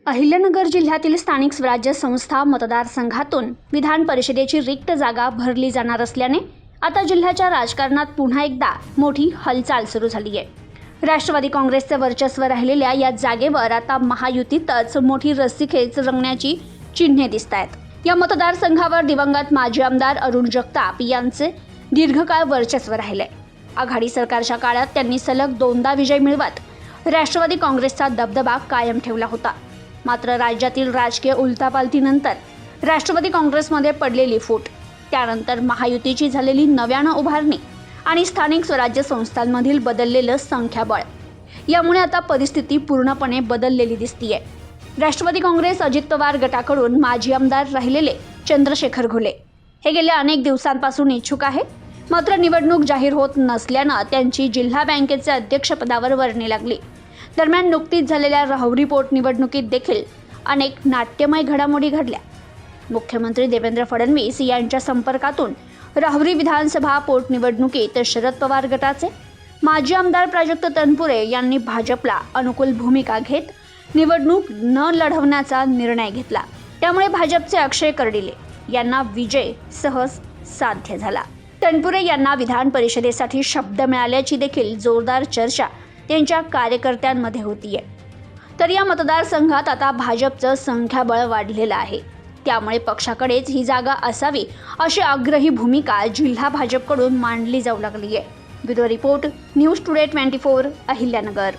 अहिल्यानगर जिल्ह्यातील स्थानिक स्वराज्य संस्था मतदारसंघातून विधान परिषदेची रिक्त जागा भरली जाणार असल्याने आता जिल्ह्याच्या राजकारणात पुन्हा एकदा मोठी हालचाल सुरू झाली आहे। राष्ट्रवादी काँग्रेसचे वर्चस्व राहिलेल्या या जागेवर आता महायुतीतच मोठी रस्सीखेच रंगण्याची चिन्हे दिसत आहेत। या मतदारसंघावर दिवंगत माजी आमदार अरुण जगताप यांचे दीर्घकाळ वर्चस्व राहिले। आघाडी सरकारच्या काळात त्यांनी सलग 2दा विजय मिळवत राष्ट्रवादी काँग्रेसचा दबदबा कायम ठेवला होता। मात्र राज्यातील राजकीय उलथापालथीनंतर राष्ट्रवादी काँग्रेसमध्ये पडलेली फूट, त्यानंतर महायुतीची झालेली नव्यानं उभारणी आणि स्थानिक स्वराज्य संस्थांमधील बदललेलं संख्याबळ, यामुळे आता परिस्थिती पूर्णपणे बदललेली दिसतीये। राष्ट्रवादी काँग्रेस अजित पवार गटाकडून माजी आमदार राहिलेले चंद्रशेखर घोले हे गेल्या अनेक दिवसांपासून इच्छुक आहेत। मात्र निवडणूक जाहीर होत नसल्यानं त्यांची जिल्हा बँकेचे अध्यक्षपदावर वर्णी लागली। दरम्यान नुकतीच झालेल्या राहुरी पोटनिवडणुकीत देखील अनेक नाट्यमय घडामोडी घडल्या। मुख्यमंत्री देवेंद्र फडणवीस यांच्या संपर्कातून राहुरी विधानसभा पोटनिवडणुकीत शरद पवार गटाचे माजी आमदार प्राजक्त तनपुरे यांनी भाजपला अनुकूल भूमिका घेत निवडणूक न लढवण्याचा निर्णय घेतला। त्यामुळे भाजपचे अक्षय कर्डिले यांना विजय सहज साध्य झाला। तनपुरे यांना विधान परिषदेसाठी शब्द मिळाल्याची देखील जोरदार चर्चा त्यांच्या कार्यकर्त्यांमध्ये होतीये। तर या मतदारसंघात आता भाजपचं संख्याबळ वाढलेलं आहे, त्यामुळे पक्षाकडेच ही जागा असावी अशी आग्रही भूमिका जिल्हा भाजपकडून मांडली जाऊ लागली आहे। Bureau report, news today 24, Ahilyanagar.